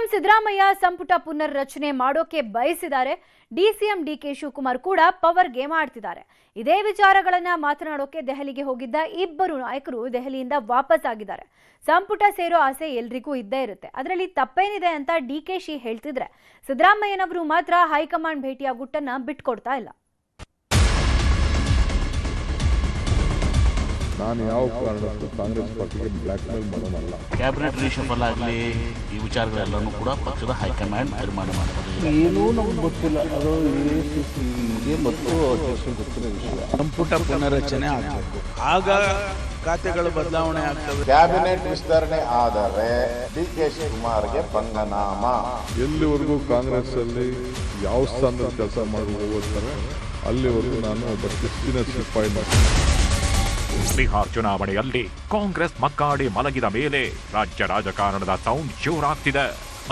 CM Siddaramaiah ಸಂಪುಟ ಪುನರ್ರಚನೆ ಮಾಡೋಕೆ ಬಯಸಿದ್ದಾರೆ. ಡಿಸಿಎಂ ಡಿಕೆ ಶಿವಕುಮಾರ್ ಕೂಡ ಪವರ್ ಗೇಮ್ ಆಡ್ತಿದ್ದಾರೆ. ಇದೇ ವಿಚಾರಗಳನ್ನ ಮಾತನಾಡೋಕೆ ದೆಹಲಿಗೆ ಹೋಗಿದ್ದ ಇಬ್ಬರು ನಾಯಕರು ದೆಹಲಿಯಿಂದ ವಾಪಸ್ ಆಗಿದ್ದಾರೆ. ಸಂಪುಟ ಸೇರೋ ಆಸೆ ಎಲ್ರಿಗೂ ಇದ್ದೇ ಇರುತ್ತೆ, ಅದರಲ್ಲಿ ತಪ್ಪೇನಿದೆ ಅಂತ ಡಿಕೆಶಿ ಹೇಳ್ತಿದ್ರೆ, ಸಿದ್ದರಾಮಯ್ಯನವರು ಮಾತ್ರ ಹೈಕಮಾಂಡ್ ಭೇಟಿಯ ಗುಟ್ಟನ್ನ ಬಿಟ್ಕೊಡ್ತಾ ಇಲ್ಲ. ನಾನು ಯಾವ ಕಾರಣಕ್ಕೂ ಕಾಂಗ್ರೆಸ್ ಪಕ್ಷಕ್ಕೆ ಬ್ಲ್ಯಾಕ್ ಮೇಲ್ ಮಾಡೋಣಲ್ಲ. ಕ್ಯಾಬಿನೆಟ್ ರೀಶಫಲ್ ಆಗಲಿ ಈ ವಿಚಾರಗಳೆಲ್ಲನೂ ಕೂಡ ಪಕ್ಷದ ಹೈಕಮಾಂಡ್ ತೀರ್ಮಾನ ಮಾಡ್ತದೆ. ಏನೂ ನಮ್ಗೆ ಗೊತ್ತಿಲ್ಲ, ಅದು ಎಸಿಸಿಗೆ ಮತ್ತು ಅಧ್ಯಕ್ಷರಿಗೆ ಗೊತ್ತಿರೋ ವಿಷಯ. ಸಂಪುಟ ಪುನರಚನೆ ಆಗಬೇಕು, ಆಗ ಖಾತೆಗಳು ಬದಲಾವಣೆ ಆಗ್ತವೆ. ಕ್ಯಾಬಿನೆಟ್ ವಿಸ್ತರಣೆ ಆದರೆ ಡಿಕೆ ಶಿವಕುಮಾರ್ಗೆ ಪಂಗನಾಮ. ಎಲ್ಲಿವರೆಗೂ ಕಾಂಗ್ರೆಸ್ ಅಲ್ಲಿ ಯಾವ ಸ್ಥಾನದಲ್ಲಿ ಕೆಲಸ ಮಾಡಿ ಹೋಗ್ತಾರೆ ಅಲ್ಲಿವರೆಗೂ ನಾನು ಒಬ್ಬ ಶಿಸ್ತಿನ ಸಿಪಾಯಿ ಮಾಡ್ತೀನಿ. ಬಿಹಾರ್ ಚುನಾವಣೆಯಲ್ಲಿ ಕಾಂಗ್ರೆಸ್ ಮಕ್ಕಾಡಿ ಮಲಗಿದ ಮೇಲೆ ರಾಜ್ಯ ರಾಜಕಾರಣದ ಸೌಂಡ್ ಜೋರಾಗ್ತಿದೆ.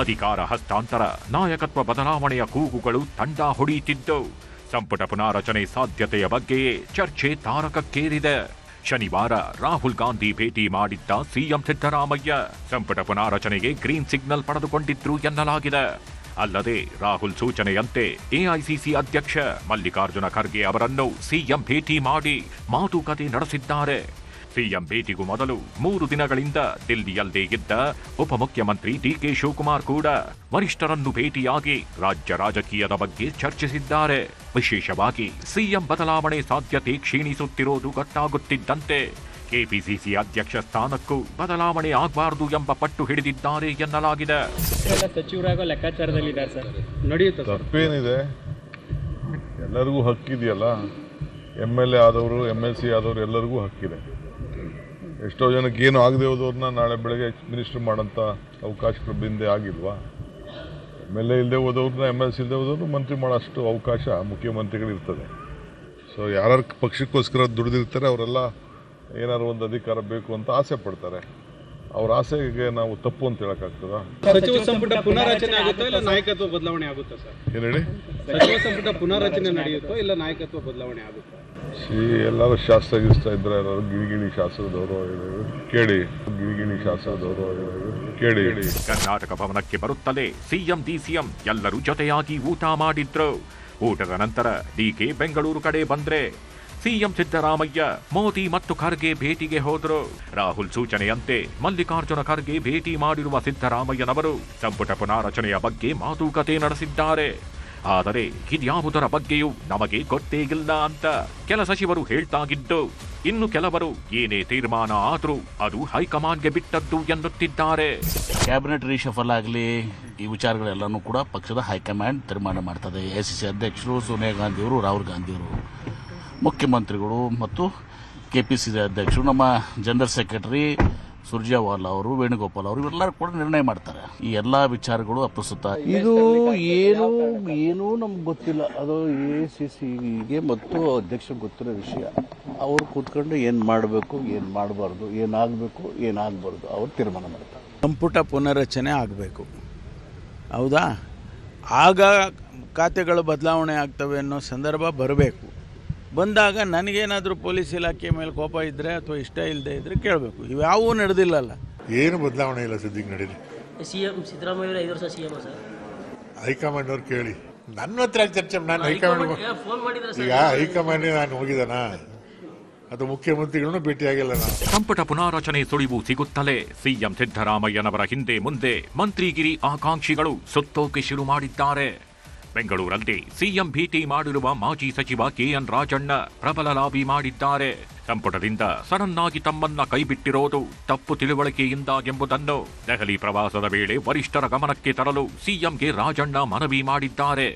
ಅಧಿಕಾರ ಹಸ್ತಾಂತರ, ನಾಯಕತ್ವ ಬದಲಾವಣೆಯ ಕೂಗುಗಳು ತಂಡ ಹೊಡೆಯುತ್ತಿದ್ದು, ಸಂಪುಟ ಪುನಾರಚನೆ ಸಾಧ್ಯತೆಯ ಬಗ್ಗೆಯೇ ಚರ್ಚೆ ತಾರಕಕ್ಕೇರಿದೆ. ಶನಿವಾರ ರಾಹುಲ್ ಗಾಂಧಿ ಭೇಟಿ ಮಾಡಿದ್ದ ಸಿಎಂ ಸಿದ್ದರಾಮಯ್ಯ ಸಂಪುಟ ಪುನಾರಚನೆಗೆ ಗ್ರೀನ್ ಸಿಗ್ನಲ್ ಪಡೆದುಕೊಂಡಿದ್ರು ಎನ್ನಲಾಗಿದೆ. ಅಲ್ಲದೆ ರಾಹುಲ್ ಸೂಚನೆಯಂತೆ ಎಐಸಿಸಿ ಅಧ್ಯಕ್ಷ ಮಲ್ಲಿಕಾರ್ಜುನ ಖರ್ಗೆ ಅವರನ್ನು ಸಿಎಂ ಭೇಟಿ ಮಾಡಿ ಮಾತುಕತೆ ನಡೆಸಿದ್ದಾರೆ. ಸಿಎಂ ಭೇಟಿಗೂ ಮೊದಲು 3 ದಿನಗಳಿಂದ ದಿಲ್ಲಿಯಲ್ಲೇ ಇದ್ದ ಉಪಮುಖ್ಯಮಂತ್ರಿ ಡಿಕೆ ಶಿವಕುಮಾರ್ ಕೂಡ ವರಿಷ್ಠರನ್ನು ಭೇಟಿಯಾಗಿ ರಾಜ್ಯ ರಾಜಕೀಯದ ಬಗ್ಗೆ ಚರ್ಚಿಸಿದ್ದಾರೆ. ವಿಶೇಷವಾಗಿ ಸಿಎಂ ಬದಲಾವಣೆ ಸಾಧ್ಯತೆ ಕ್ಷೀಣಿಸುತ್ತಿರೋದು ಗೊತ್ತಾಗುತ್ತಿದ್ದಂತೆ ಕೆಪಿಸಿಸಿ ಅಧ್ಯಕ್ಷ ಸ್ಥಾನಕ್ಕೂ ಬದಲಾವಣೆ ಆಗಬಾರದು ಎಂಬ ಪಟ್ಟು ಹಿಡಿದಿದ್ದಾರೆ ಎನ್ನಲಾಗಿದೆ. ಸಚಿವರಾಗೋ ಲೆಕ್ಕಾಚಾರದಲ್ಲಿದ್ದಾರೆ ಸರ್, ನಡೆಯುತ್ತೆ. ತಪ್ಪೇನಿದೆ, ಎಲ್ಲರಿಗೂ ಹಕ್ಕಿದೆಯಲ್ಲ. MLA ಆದವರು MLC ಆದವರು ಎಲ್ಲರಿಗೂ ಹಕ್ಕಿದೆ. ಎಷ್ಟೋ ಜನಕ್ಕೆ ಏನು ಆಗದೆ ಹೋದವ್ರನ್ನ ನಾಳೆ ಬೆಳಗ್ಗೆ ಮಿನಿಸ್ಟರ್ ಮಾಡೋಂಥ ಅವಕಾಶಗಳು ಹಿಂದೆ ಆಗಿಲ್ವಾ? MLA ಇಲ್ಲದೆ ಹೋದವ್ರನ್ನ MLC ಇಲ್ಲದೆ ಹೋದವ್ರನ್ನ ಮಂತ್ರಿ ಮಾಡೋಷ್ಟು ಅವಕಾಶ ಮುಖ್ಯಮಂತ್ರಿಗಳಿರ್ತದೆ. ಸೊ ಯಾರು ಪಕ್ಷಕ್ಕೋಸ್ಕರ ದುಡಿದಿರ್ತಾರೆ ಅವರೆಲ್ಲ ಏನಾದ್ರು ಒಂದು ಅಧಿಕಾರ ಬೇಕು ಅಂತ ಆಸೆ ಪಡ್ತಾರೆ. ಅವ್ರ ಆಸೆಗೆ ನಾವು ತಪ್ಪು ಅಂತ ಹೇಳಕ್ಕಾಗ್ತದ? ಸಚಿವ ಸಂಪುಟ ಪುನರ್ರಚನೆ ಆಗುತ್ತೋ ಇಲ್ಲ ನಾಯಕತ್ವ ಬದಲಾವಣೆ ಆಗುತ್ತಾ ಸರ್? ಏನ್ ಹೇಳಿ? ಸಚಿವ ಸಂಪುಟ ಪುನರ್ರಚನೆ ನಡೆಯುತ್ತೋ ಇಲ್ಲ ನಾಯಕತ್ವ ಬದಲಾವಣೆ ಆಗುತ್ತಾ? ಎಲ್ಲರೂ ಶಾಸ್ತ್ರ ಇದ್ರೆ ಎಲ್ಲರೂ ಗಿರಿಗಿಣಿ ಶಾಸ್ತ್ರದವರು ಕೇಳಿ, ಗಿರಿಗಿಣಿ ಶಾಸ್ತ್ರದವರು ಕೇಳಿ. ಕರ್ನಾಟಕ ಭವನಕ್ಕೆ ಬರುತ್ತಲೇ ಸಿಎಂ ಡಿಸಿಎಂ ಎಲ್ಲರೂ ಜೊತೆಯಾಗಿ ಊಟ ಮಾಡಿದ್ರು. ಊಟದ ನಂತರ ಡಿಕೆ ಬೆಂಗಳೂರು ಕಡೆ ಬಂದ್ರೆ ಸಿಎಂ ಸಿದ್ದರಾಮಯ್ಯ ಮೋದಿ ಮತ್ತು ಖರ್ಗೆ ಭೇಟಿಗೆ ಹೋದರು. ರಾಹುಲ್ ಸೂಚನೆಯಂತೆ ಮಲ್ಲಿಕಾರ್ಜುನ ಖರ್ಗೆ ಭೇಟಿ ಮಾಡಿರುವ ಸಿದ್ದರಾಮಯ್ಯನವರು ಸಂಪುಟ ಪುನಾರಚನೆಯ ಬಗ್ಗೆ ಮಾತುಕತೆ ನಡೆಸಿದ್ದಾರೆ. ಆದರೆ ಇದ್ಯಾವುದರ ಬಗ್ಗೆಯೂ ನಮಗೆ ಗೊತ್ತೇ ಇಲ್ಲ ಅಂತ ಕೆಲ ಸಚಿವರು ಹೇಳ್ತಾಗಿದ್ದು, ಇನ್ನು ಕೆಲವರು ಏನೇ ತೀರ್ಮಾನ ಆದರೂ ಅದು ಹೈಕಮಾಂಡ್ಗೆ ಬಿಟ್ಟದ್ದು ಎನ್ನುತ್ತಿದ್ದಾರೆ. ಕ್ಯಾಬಿನೆಟ್ ರೀಶಫಲ್ ಆಗಲಿ ಈ ವಿಚಾರಗಳೆಲ್ಲನೂ ಕೂಡ ಪಕ್ಷದ ಹೈಕಮಾಂಡ್ ತೀರ್ಮಾನ ಮಾಡ್ತದೆ. ಎಸಿಸಿ ಅಧ್ಯಕ್ಷರು ಸೋನಿಯಾ ಗಾಂಧಿಯವರು, ರಾಹುಲ್ ಗಾಂಧಿಯವರು, ಮುಖ್ಯಮಂತ್ರಿಗಳು ಮತ್ತು ಕೆಪಿಸಿಸಿ ಅಧ್ಯಕ್ಷರು, ನಮ್ಮ ಜನರಲ್ ಸೆಕ್ರೆಟರಿ ಸುರ್ಜೇವಾಲಾ ಅವರು, ವೇಣುಗೋಪಾಲ್ ಅವರು, ಇವರೆಲ್ಲರೂ ಕೂಡ ನಿರ್ಣಯ ಮಾಡ್ತಾರೆ. ಈ ಎಲ್ಲ ವಿಚಾರಗಳು ಅಪ್ರಸ್ತುತ. ಇದು ಏನೂ ನಮ್ಗೆ ಗೊತ್ತಿಲ್ಲ, ಅದು ಎಸಿಸಿಗೆ ಮತ್ತು ಅಧ್ಯಕ್ಷರಿಗೆ ಗೊತ್ತಿರೋ ವಿಷಯ. ಅವ್ರು ಕೂತ್ಕೊಂಡು ಏನು ಮಾಡಬೇಕು, ಏನು ಮಾಡಬಾರ್ದು, ಏನಾಗಬೇಕು, ಏನಾಗಬಾರ್ದು ಅವ್ರು ತೀರ್ಮಾನ ಮಾಡ್ತಾರೆ. ಸಂಪುಟ ಪುನರ್ರಚನೆ ಆಗಬೇಕು, ಹೌದಾ? ಆಗ ಖಾತೆಗಳು ಬದಲಾವಣೆ ಆಗ್ತವೆ ಅನ್ನೋ ಸಂದರ್ಭ ಬರಬೇಕು. ಬಂದಾಗ ನನಗೇನಾದರೂ ಪೊಲೀಸ್ ಇಲಾಖೆ ಮೇಲೆ ಕೋಪ ಇದ್ದರೆ ಅಥವಾ ಇಷ್ಟ ಇಲ್ಲದೆ ಇದ್ದರೆ ಕೇಳಬೇಕು. ಇವ್ಯಾವೂ ನಡೆದಿಲ್ಲಲ್ಲ, ಏನು ಬದಲಾವಣೆ ಇಲ್ಲ. ಸದ್ಯಕ್ಕೆ ನಡೀಲಿ. ಸಿಎಂ ಸಿದ್ದರಾಮಯ್ಯ 5 ವರ್ಷ ಸಿಎಂ ಸರ್. ಹೈಕಮಾಂಡ್ ಅವ್ರು ಕೇಳಿ, ನನ್ನ ಹತ್ರ ಚರ್ಚೆ. ನಾನು ಹೈಕಮಾಂಡ್ ಈಗ ಹೈಕಮಾಂಡ್ ನಾನು ಹೋಗಿದ್ದಾನ, ಅದು ಮುಖ್ಯಮಂತ್ರಿಗಳನ್ನೂ ಭೇಟಿಯಾಗಿಲ್ಲ ನಾನು. ಸಂಪುಟ ಪುನಾರಚನೆ ಸುಳಿವು ಸಿಗುತ್ತಲೇ ಸಿಎಂ ಸಿದ್ದರಾಮಯ್ಯನವರ ಹಿಂದೆ ಮುಂದೆ ಮಂತ್ರಿಗಿರಿ ಆಕಾಂಕ್ಷಿಗಳು ಸುತ್ತೋಕೆ ಶುರು ಮಾಡಿದ್ದಾರೆ. ಬೆಂಗಳೂರಲ್ಲಿ ಸಿಎಂ ಭೇಟಿ ಮಾಡಿರುವ ಮಾಜಿ ಸಚಿವ ಕೆಎನ್ ರಾಜಣ್ಣ ಪ್ರಬಲ ಲಾಬಿ ಮಾಡಿದ್ದಾರೆ. ಸಂಪುಟದಿಂದ ಸಡನ್ ಆಗಿ ತಮ್ಮನ್ನ ಕೈಬಿಟ್ಟಿರೋದು ತಪ್ಪು ತಿಳುವಳಿಕೆಯಿಂದ ಎಂಬುದನ್ನು ದೆಹಲಿ ಪ್ರವಾಸದ ವೇಳೆ ವರಿಷ್ಠರ ಗಮನಕ್ಕೆ ತರಲು ಸಿಎಂಗೆ ರಾಜಣ್ಣ ಮನವಿ ಮಾಡಿದ್ದಾರೆ.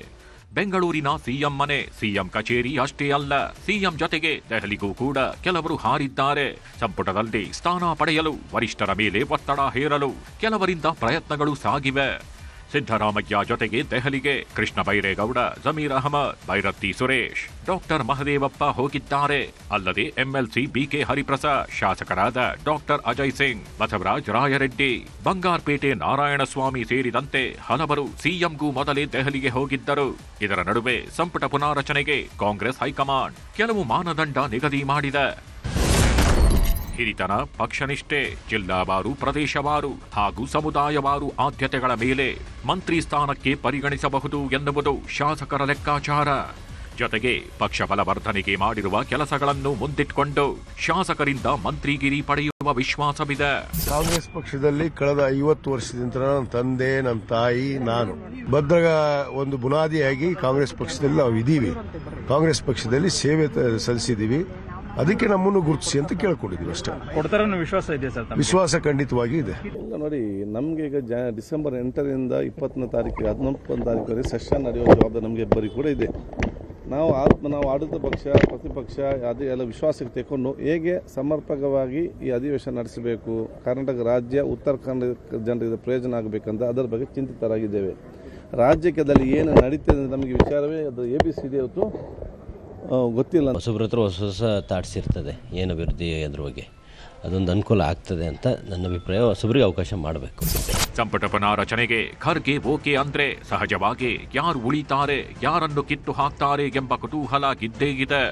ಬೆಂಗಳೂರಿನ ಸಿಎಂ ಮನೆ, ಸಿಎಂ ಕಚೇರಿ ಅಷ್ಟೇ ಅಲ್ಲ, ಸಿಎಂ ಜೊತೆಗೆ ದೆಹಲಿಗೂ ಕೂಡ ಕೆಲವರು ಹಾರಿದ್ದಾರೆ. ಸಂಪುಟದಲ್ಲಿ ಸ್ಥಾನ ಪಡೆಯಲು ವರಿಷ್ಠರ ಮೇಲೆ ಒತ್ತಡ ಹೇರಲು ಕೆಲವರಿಂದ ಪ್ರಯತ್ನಗಳು ಸಾಗಿವೆ. ಸಿದ್ದರಾಮಯ್ಯ ಜೊತೆಗೆ ದೆಹಲಿಗೆ ಕೃಷ್ಣ ಬೈರೇಗೌಡ, ಜಮೀರ್ ಅಹಮದ್, ಭೈರತಿ ಸುರೇಶ್, ಡಾಕ್ಟರ್ ಮಹದೇವಪ್ಪ ಹೋಗಿದ್ದಾರೆ. ಅಲ್ಲದೆ MLC ಬಿಕೆ ಹರಿಪ್ರಸಾದ್, ಶಾಸಕರಾದ ಡಾಕ್ಟರ್ ಅಜಯ್ ಸಿಂಗ್, ಬಸವರಾಜ ರಾಯರೆಡ್ಡಿ, ಬಂಗಾರಪೇಟೆ ನಾರಾಯಣಸ್ವಾಮಿ ಸೇರಿದಂತೆ ಹಲವರು ಸಿಎಂಗೂ ಮೊದಲೇ ದೆಹಲಿಗೆ ಹೋಗಿದ್ದರು. ಇದರ ನಡುವೆ ಸಂಪುಟ ಪುನಾರಚನೆಗೆ ಕಾಂಗ್ರೆಸ್ ಹೈಕಮಾಂಡ್ ಕೆಲವು ಮಾನದಂಡ ನಿಗದಿ ಮಾಡಿದೆ. ಹಿರಿತನ, ಪಕ್ಷನಿಷ್ಠೆ, ಜಿಲ್ಲಾವಾರು, ಪ್ರದೇಶವಾರು ಹಾಗೂ ಸಮುದಾಯವಾರು ಆದ್ಯತೆಗಳ ಮೇಲೆ ಮಂತ್ರಿ ಸ್ಥಾನಕ್ಕೆ ಪರಿಗಣಿಸಬಹುದು ಎನ್ನುವುದು ಶಾಸಕರ ಲೆಕ್ಕಾಚಾರ. ಜೊತೆಗೆ ಪಕ್ಷ ಬಲವರ್ಧನೆಗೆ ಮಾಡಿರುವ ಕೆಲಸಗಳನ್ನು ಮುಂದಿಟ್ಟುಕೊಂಡು ಶಾಸಕರಿಂದ ಮಂತ್ರಿಗಿರಿ ಪಡೆಯುವ ವಿಶ್ವಾಸವಿದೆ. ಕಾಂಗ್ರೆಸ್ ಪಕ್ಷದಲ್ಲಿ ಕಳೆದ 50 ವರ್ಷದಿಂದ ನನ್ನ ತಂದೆ, ನನ್ನ ತಾಯಿ, ನಾನು ಒಂದು ಬುನಾದಿಯಾಗಿ ಕಾಂಗ್ರೆಸ್ ಪಕ್ಷದಲ್ಲಿ ನಾವು ಇದ್ದೀವಿ. ಕಾಂಗ್ರೆಸ್ ಪಕ್ಷದಲ್ಲಿ ಸೇವೆ ಸಲ್ಲಿಸಿದ್ದೀವಿ. ಅದಕ್ಕೆ ನಮ್ಮನ್ನು ಗುರುತಿಸಿ ಅಂತ ಕೇಳ್ಕೊಂಡಿದ್ದೀವಿ ಅಷ್ಟೇ. ವಿಶ್ವಾಸ ಇದೆ ಸರ್? ವಿಶ್ವಾಸ ಖಂಡಿತವಾಗಿ ಇದೆ. ನೋಡಿ, ನಮಗೆ ಈಗ ಡಿಸೆಂಬರ್ 8ರಿಂದ 20ನೇ ತಾರೀಕಿಗೆ 19ನೇ ತಾರೀಕುವರೆಗೆ ಸೆಷನ್ ನಡೆಯುವ ಜವಾಬ್ದಾರಿ ನಮಗೆ ಇಬ್ಬರಿಗೆ ಕೂಡ ಇದೆ. ನಾವು ಆಡಳಿತ ಪಕ್ಷ, ಪ್ರತಿಪಕ್ಷ ಎಲ್ಲ ವಿಶ್ವಾಸಕ್ಕೆ ತೆಗೆದುಕೊಂಡು ಹೇಗೆ ಸಮರ್ಪಕವಾಗಿ ಈ ಅಧಿವೇಶನ ನಡೆಸಬೇಕು, ಕರ್ನಾಟಕ ರಾಜ್ಯ, ಉತ್ತರ ಕನ್ನಡ ಜನರಿಗೆ ಪ್ರಯೋಜನ ಆಗಬೇಕಂತ ಅದರ ಬಗ್ಗೆ ಚಿಂತಿತರಾಗಿದ್ದೇವೆ. ರಾಜ್ಯದಲ್ಲಿ ಏನು ನಡೀತದೆ ನಮಗೆ ವಿಚಾರವೇ ಅದು ABCD ಇವತ್ತು ಗೊತ್ತಿಲ್ಲ. ಹೊಸಬ್ರ ಹತ್ರ ಹೊಸ ಥಾಟ್ಸ್ ಇರ್ತದೆ, ಏನು ಅಭಿವೃದ್ಧಿ ಅದ್ರ ಬಗ್ಗೆ ಅದೊಂದು ಅನುಕೂಲ ಆಗ್ತದೆ ಅಂತ ನನ್ನ ಅಭಿಪ್ರಾಯ. ಹೊಸಬ್ರಿಗೆ ಅವಕಾಶ ಮಾಡಬೇಕು. ಸಂಪುಟ ಪುನಾರಚನೆಗೆ ಖರ್ಗೆ ಓಕೆ ಅಂದ್ರೆ ಸಹಜವಾಗಿ ಯಾರು ಉಳಿತಾರೆ, ಯಾರನ್ನು ಕಿತ್ತು ಹಾಕ್ತಾರೆ ಎಂಬ ಕುತೂಹಲ ಇದ್ದೇ ಇದೆ.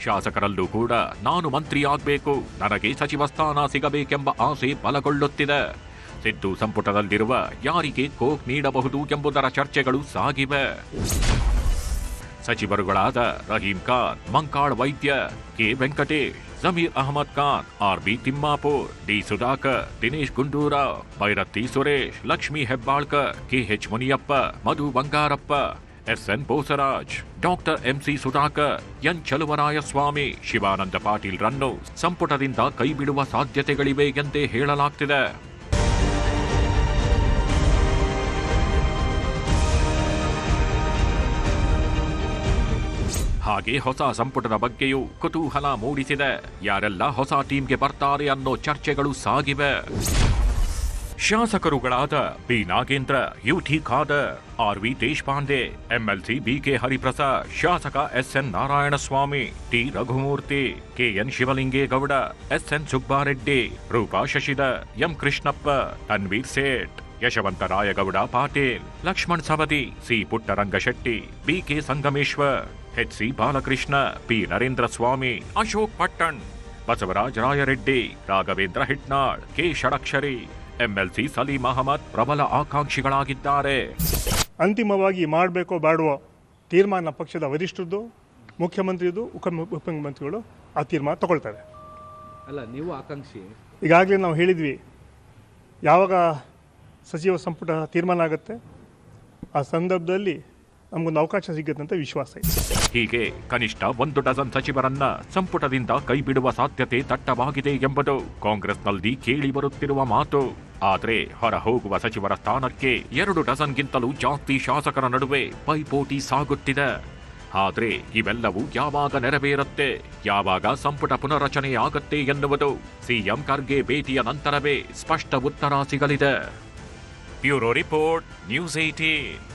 ಶಾಸಕರಲ್ಲೂ ಕೂಡ ನಾನು ಮಂತ್ರಿ ಆಗಬೇಕು, ನನಗೆ ಸಚಿವ ಸ್ಥಾನ ಸಿಗಬೇಕೆಂಬ ಆಸೆ ಬಲಗೊಳ್ಳುತ್ತಿದೆ. ಸಿದ್ದು ಸಂಪುಟದಲ್ಲಿರುವ ಯಾರಿಗೆ ಕೋಕ್ ನೀಡಬಹುದು ಎಂಬುದರ ಚರ್ಚೆಗಳು ಸಾಗಿವೆ. ಸಚಿವರುಗಳಾದ Rahim Khan, Mankal Vaidya, K Venkatesh, Zameer Ahmed Khan, RB Timmapur, D Sudhakar, Dinesh Gundu Rao, Byrathi Suresh, Lakshmi Hebbalkar, KH Muniyappa, Madhu Bangarappa, SN Bosaraju, doctor MC Sudhakar, N Chaluvarayaswamy, Shivananda Patil ರನ್ನು ಸಂಪುಟದಿಂದ ಕೈಬಿಡುವ ಸಾಧ್ಯತೆಗಳಿವೆ ಎಂದೇ ಹೇಳಲಾಗ್ತಿದೆ. ಹಾಗೆ ಹೊಸ ಸಂಪುಟದ ಬಗ್ಗೆಯೂ ಕುತೂಹಲ ಮೂಡಿಸಿದೆ. ಯಾರೆಲ್ಲ ಹೊಸ ಟೀಮ್ಗೆ ಬರ್ತಾರೆ ಅನ್ನೋ ಚರ್ಚೆಗಳು ಸಾಗಿವೆ. ಶಾಸಕರುಗಳಾದ B Nagendra, UT Khader, RV Deshpande, MLC BK Hariprasad, ಶಾಸಕ SN Narayanaswamy, T Raghumurthy, KN Shivalingegowda, SN Subbareddy, Roopa Shashidhar, M Krishnappa, Tanveer Sait, Yashwant Rayagouda Patil, Lakshman Savadi, C Puttarangashetty, BK Sangameshwar, HC Balakrishna, P Narendra Swamy, Ashok Pattan, Basavaraj Rayareddy, Raghavendra Hitnal, K Shadakshari, MLC Salim Ahmed ಪ್ರಬಲ ಆಕಾಂಕ್ಷಿಗಳಾಗಿದ್ದಾರೆ. ಅಂತಿಮವಾಗಿ ಮಾಡಬೇಕೋ ಬೇಡವೋ ತೀರ್ಮಾನ ಪಕ್ಷದ ವರಿಷ್ಠರದ್ದು, ಮುಖ್ಯಮಂತ್ರಿದು, ಉಪಮುಖ್ಯಮಂತ್ರಿಗಳು ಆ ತೀರ್ಮಾನ ತಗೊಳ್ತಾರೆ. ಅಲ್ಲ, ನೀವು ಆಕಾಂಕ್ಷಿ. ಈಗಾಗಲೇ ನಾವು ಹೇಳಿದ್ವಿ, ಯಾವಾಗ ಸಚಿವ ಸಂಪುಟ ತೀರ್ಮಾನ ಆಗುತ್ತೆ ಆ ಸಂದರ್ಭದಲ್ಲಿ ನಮಗೊಂದು ಅವಕಾಶ ಸಿಗುತ್ತೆ ಅಂತ ವಿಶ್ವಾಸ ಇದೆ. ಹೀಗೆ ಕನಿಷ್ಠ 1 ಡಜನ್ ಸಚಿವರನ್ನ ಸಂಪುಟದಿಂದ ಕೈಬಿಡುವ ಸಾಧ್ಯತೆ ದಟ್ಟವಾಗಿದೆ ಎಂಬುದು ಕಾಂಗ್ರೆಸ್ನಲ್ಲಿ ಕೇಳಿ ಬರುತ್ತಿರುವ ಮಾತು. ಆದರೆ ಹೊರ ಹೋಗುವ ಸಚಿವರ ಸ್ಥಾನಕ್ಕೆ 2 ಡಜನ್ಗಿಂತಲೂ ಜಾಸ್ತಿ ಶಾಸಕರ ನಡುವೆ ಪೈಪೋಟಿ ಸಾಗುತ್ತಿದೆ. ಆದರೆ ಇವೆಲ್ಲವೂ ಯಾವಾಗ ನೆರವೇರುತ್ತೆ, ಯಾವಾಗ ಸಂಪುಟ ಪುನರಚನೆ ಆಗತ್ತೆ ಎನ್ನುವುದು CM ಖರ್ಗೆ ಭೇಟಿಯ ನಂತರವೇ ಸ್ಪಷ್ಟ ಉತ್ತರ ಸಿಗಲಿದೆ. Bureau report, News 18.